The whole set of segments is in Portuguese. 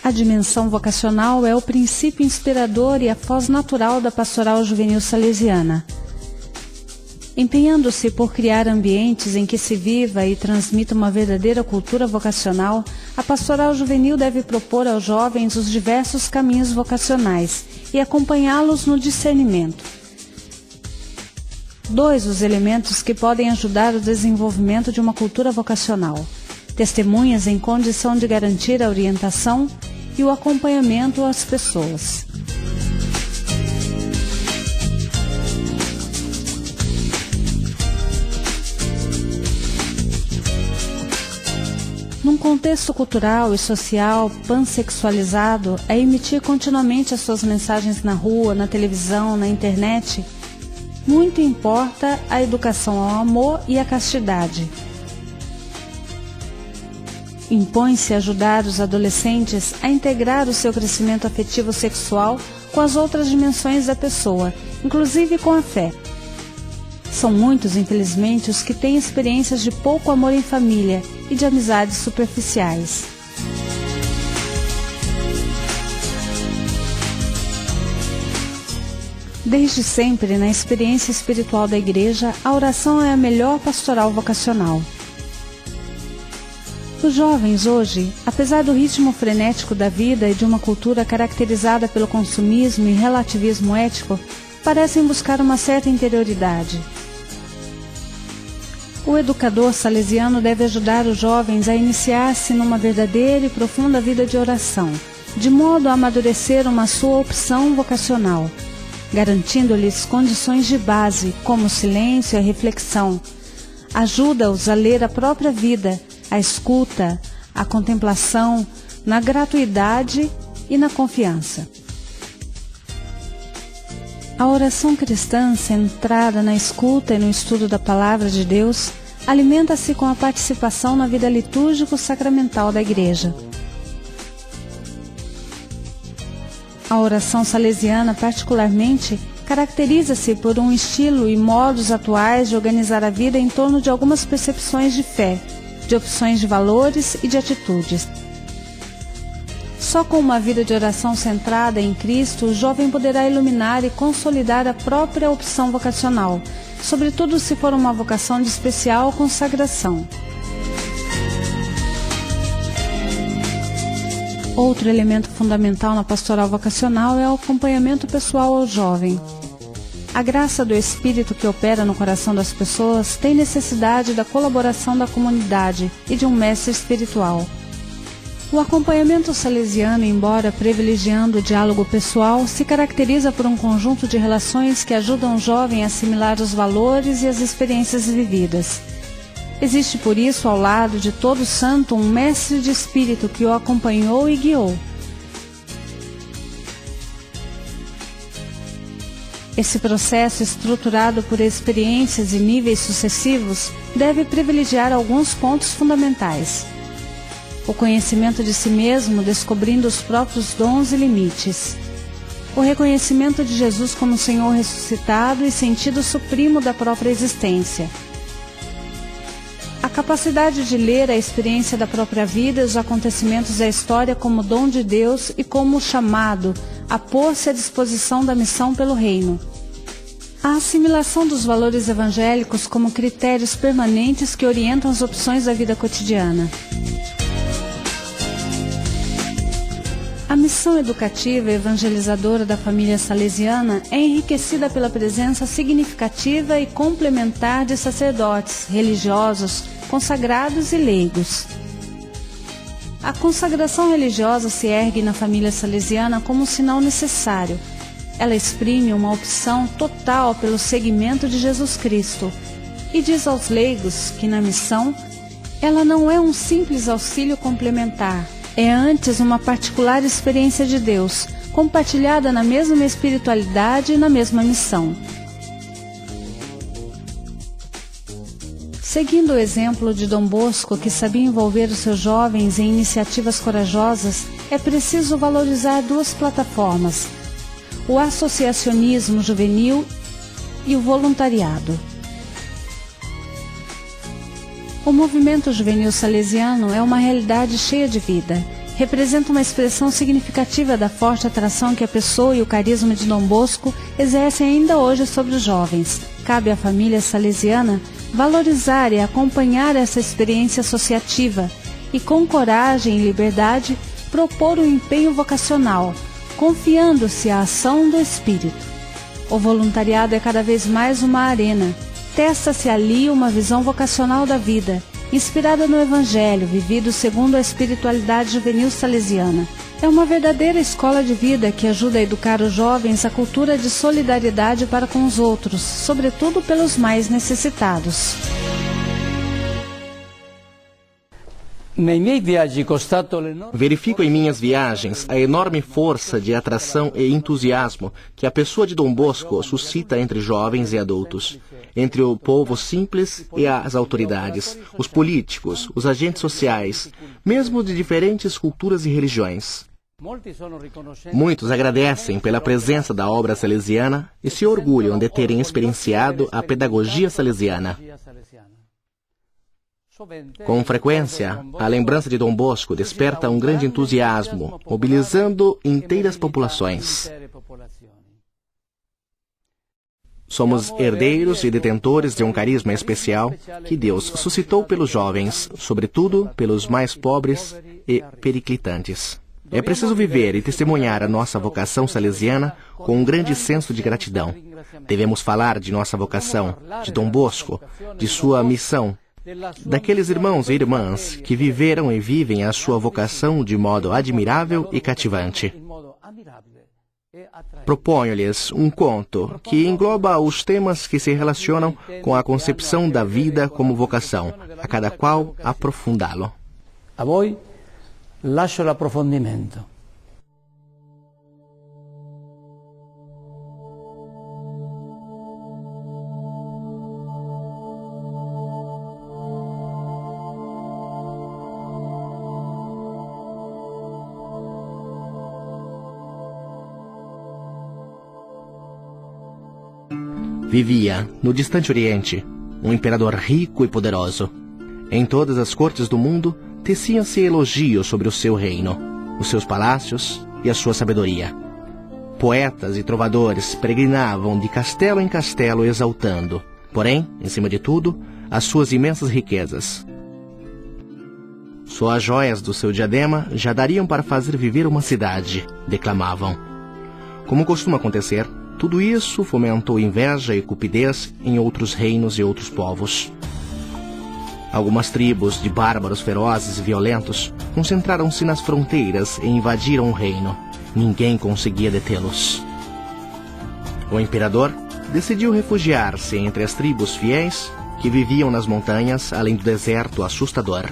A dimensão vocacional é o princípio inspirador e a foz natural da pastoral juvenil salesiana. Empenhando-se por criar ambientes em que se viva e transmita uma verdadeira cultura vocacional, a pastoral juvenil deve propor aos jovens os diversos caminhos vocacionais e acompanhá-los no discernimento. 2. Os elementos que podem ajudar o desenvolvimento de uma cultura vocacional: testemunhas em condição de garantir a orientação e o acompanhamento às pessoas. Num contexto cultural e social pansexualizado, a emitir continuamente as suas mensagens na rua, na televisão, na internet, muito importa a educação ao amor e à castidade. Impõe-se ajudar os adolescentes a integrar o seu crescimento afetivo sexual com as outras dimensões da pessoa, inclusive com a fé. São muitos, infelizmente, os que têm experiências de pouco amor em família e de amizades superficiais. Desde sempre, na experiência espiritual da Igreja, a oração é a melhor pastoral vocacional. Os jovens hoje, apesar do ritmo frenético da vida e de uma cultura caracterizada pelo consumismo e relativismo ético, parecem buscar uma certa interioridade. O educador salesiano deve ajudar os jovens a iniciar-se numa verdadeira e profunda vida de oração, de modo a amadurecer uma sua opção vocacional, garantindo-lhes condições de base, como o silêncio e a reflexão. Ajuda-os a ler a própria vida, a escuta, a contemplação, na gratuidade e na confiança. A oração cristã, centrada na escuta e no estudo da Palavra de Deus, alimenta-se com a participação na vida litúrgico-sacramental da Igreja. A oração salesiana, particularmente, caracteriza-se por um estilo e modos atuais de organizar a vida em torno de algumas percepções de fé, de opções de valores e de atitudes. Só com uma vida de oração centrada em Cristo, o jovem poderá iluminar e consolidar a própria opção vocacional, sobretudo se for uma vocação de especial consagração. Outro elemento fundamental na pastoral vocacional é o acompanhamento pessoal ao jovem. A graça do Espírito que opera no coração das pessoas tem necessidade da colaboração da comunidade e de um mestre espiritual. O acompanhamento salesiano, embora privilegiando o diálogo pessoal, se caracteriza por um conjunto de relações que ajudam o jovem a assimilar os valores e as experiências vividas. Existe, por isso, ao lado de todo santo, um mestre de espírito que o acompanhou e guiou. Esse processo, estruturado por experiências e níveis sucessivos, deve privilegiar alguns pontos fundamentais: o conhecimento de si mesmo, descobrindo os próprios dons e limites; o reconhecimento de Jesus como Senhor ressuscitado e sentido supremo da própria existência; a capacidade de ler a experiência da própria vida e os acontecimentos da história como dom de Deus e como chamado a pôr-se à disposição da missão pelo reino; a assimilação dos valores evangélicos como critérios permanentes que orientam as opções da vida cotidiana. A missão educativa e evangelizadora da família salesiana é enriquecida pela presença significativa e complementar de sacerdotes, religiosos, consagrados e leigos. A consagração religiosa se ergue na família salesiana como um sinal necessário. Ela exprime uma opção total pelo seguimento de Jesus Cristo e diz aos leigos que na missão ela não é um simples auxílio complementar, é antes uma particular experiência de Deus, compartilhada na mesma espiritualidade e na mesma missão. Seguindo o exemplo de Dom Bosco, que sabia envolver os seus jovens em iniciativas corajosas, é preciso valorizar duas plataformas: o associacionismo juvenil e o voluntariado. O movimento juvenil salesiano é uma realidade cheia de vida, representa uma expressão significativa da forte atração que a pessoa e o carisma de Dom Bosco exercem ainda hoje sobre os jovens. Cabe à família salesiana valorizar e acompanhar essa experiência associativa e, com coragem e liberdade, propor um empenho vocacional, confiando-se à ação do Espírito. O voluntariado é cada vez mais uma arena. Testa-se ali uma visão vocacional da vida, inspirada no Evangelho, vivido segundo a espiritualidade juvenil salesiana. É uma verdadeira escola de vida que ajuda a educar os jovens a cultura de solidariedade para com os outros, sobretudo pelos mais necessitados. Verifico em minhas viagens a enorme força de atração e entusiasmo que a pessoa de Dom Bosco suscita entre jovens e adultos, entre o povo simples e as autoridades, os políticos, os agentes sociais, mesmo de diferentes culturas e religiões. Muitos agradecem pela presença da obra salesiana e se orgulham de terem experienciado a pedagogia salesiana. Com frequência, a lembrança de Dom Bosco desperta um grande entusiasmo, mobilizando inteiras populações. Somos herdeiros e detentores de um carisma especial que Deus suscitou pelos jovens, sobretudo pelos mais pobres e periclitantes. É preciso viver e testemunhar a nossa vocação salesiana com um grande senso de gratidão. Devemos falar de nossa vocação, de Dom Bosco, de sua missão, daqueles irmãos e irmãs que viveram e vivem a sua vocação de modo admirável e cativante. Proponho-lhes um conto que engloba os temas que se relacionam com a concepção da vida como vocação, a cada qual aprofundá-lo. A voi lascio l'approfondimento. Vivia, no distante Oriente, um imperador rico e poderoso. Em todas as cortes do mundo, teciam-se elogios sobre o seu reino, os seus palácios e a sua sabedoria. Poetas e trovadores peregrinavam de castelo em castelo exaltando, porém, em cima de tudo, as suas imensas riquezas. Só as joias do seu diadema já dariam para fazer viver uma cidade, declamavam. Como costuma acontecer, tudo isso fomentou inveja e cupidez em outros reinos e outros povos. Algumas tribos de bárbaros ferozes e violentos concentraram-se nas fronteiras e invadiram o reino. Ninguém conseguia detê-los. O imperador decidiu refugiar-se entre as tribos fiéis que viviam nas montanhas além do deserto assustador.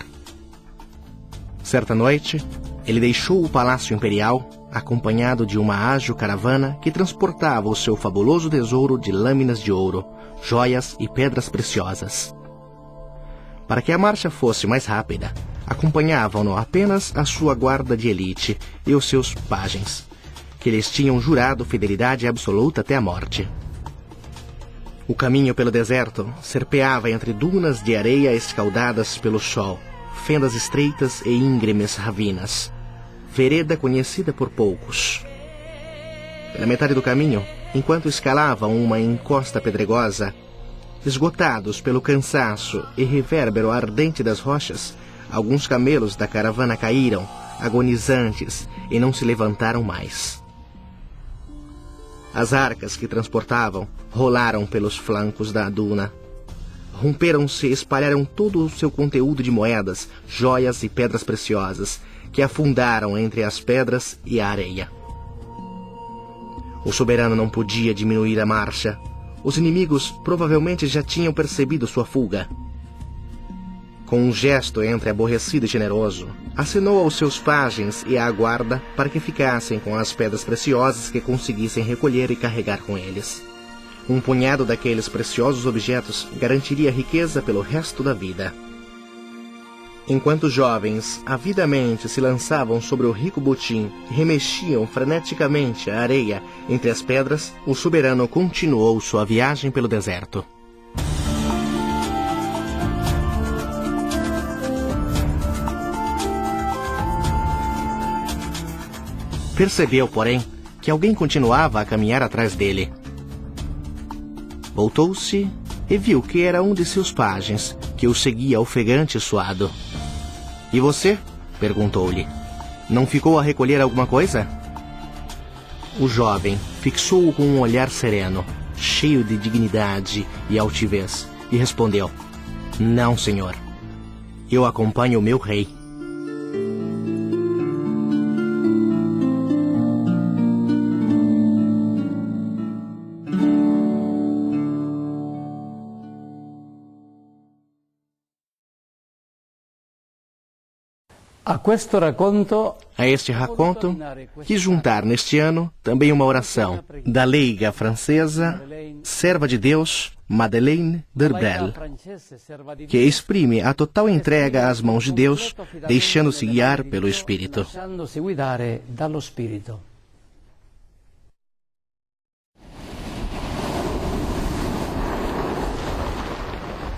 Certa noite, ele deixou o palácio imperial acompanhado de uma ágil caravana que transportava o seu fabuloso tesouro de lâminas de ouro, joias e pedras preciosas. Para que a marcha fosse mais rápida, acompanhavam-no apenas a sua guarda de elite e os seus pajens, que lhes tinham jurado fidelidade absoluta até a morte. O caminho pelo deserto serpeava entre dunas de areia escaldadas pelo sol, fendas estreitas e íngremes ravinas, vereda conhecida por poucos. Pela metade do caminho, enquanto escalavam uma encosta pedregosa, esgotados pelo cansaço e revérbero ardente das rochas, alguns camelos da caravana caíram, agonizantes, e não se levantaram mais. As arcas que transportavam rolaram pelos flancos da duna. Romperam-se e espalharam todo o seu conteúdo de moedas, joias e pedras preciosas, que afundaram entre as pedras e a areia. O soberano não podia diminuir a marcha. Os inimigos provavelmente já tinham percebido sua fuga. Com um gesto entre aborrecido e generoso, acenou aos seus pajens e à guarda para que ficassem com as pedras preciosas que conseguissem recolher e carregar com eles. Um punhado daqueles preciosos objetos garantiria riqueza pelo resto da vida. Enquanto os jovens avidamente se lançavam sobre o rico botim e remexiam freneticamente a areia entre as pedras, o soberano continuou sua viagem pelo deserto. Percebeu, porém, que alguém continuava a caminhar atrás dele. Voltou-se e viu que era um de seus pajens, que o seguia ofegante e suado. "E você?" perguntou-lhe. "Não ficou a recolher alguma coisa?" O jovem fixou-o com um olhar sereno, cheio de dignidade e altivez, e respondeu: "Não, senhor. Eu acompanho o meu rei." A este raconto, quis juntar neste ano também uma oração da leiga francesa, serva de Deus, Madeleine d'Herbel, que exprime a total entrega às mãos de Deus, deixando-se guiar pelo Espírito.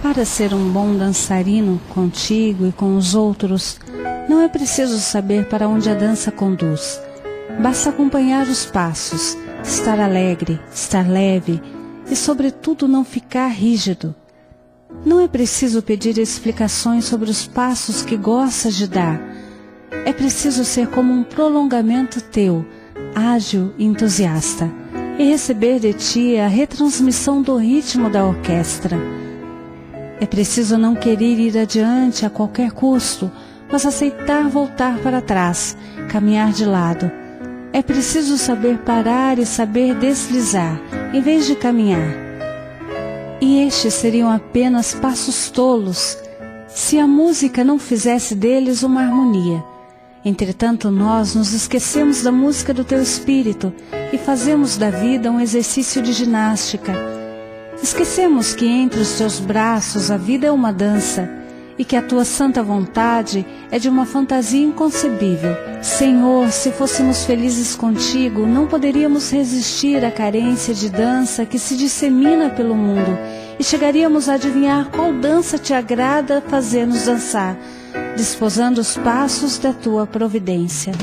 Para ser um bom dançarino contigo e com os outros, não é preciso saber para onde a dança conduz. Basta acompanhar os passos, estar alegre, estar leve e, sobretudo, não ficar rígido. Não é preciso pedir explicações sobre os passos que gostas de dar. É preciso ser como um prolongamento teu, ágil e entusiasta, e receber de ti a retransmissão do ritmo da orquestra. É preciso não querer ir adiante a qualquer custo, mas aceitar voltar para trás, caminhar de lado. É preciso saber parar e saber deslizar, em vez de caminhar. E estes seriam apenas passos tolos, se a música não fizesse deles uma harmonia. Entretanto, nós nos esquecemos da música do teu espírito e fazemos da vida um exercício de ginástica. Esquecemos que entre os teus braços a vida é uma dança, e que a tua santa vontade é de uma fantasia inconcebível. Senhor, se fôssemos felizes contigo, não poderíamos resistir à carência de dança que se dissemina pelo mundo, e chegaríamos a adivinhar qual dança te agrada fazer-nos dançar, desposando os passos da tua providência.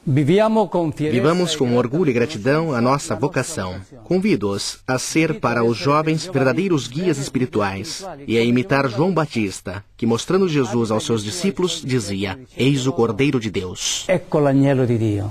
Vivamos com orgulho e gratidão a nossa vocação. Convido-os a ser para os jovens verdadeiros guias espirituais e a imitar João Batista, que mostrando Jesus aos seus discípulos dizia: "Eis o Cordeiro de Deus." Ecco l'agnello di Dio.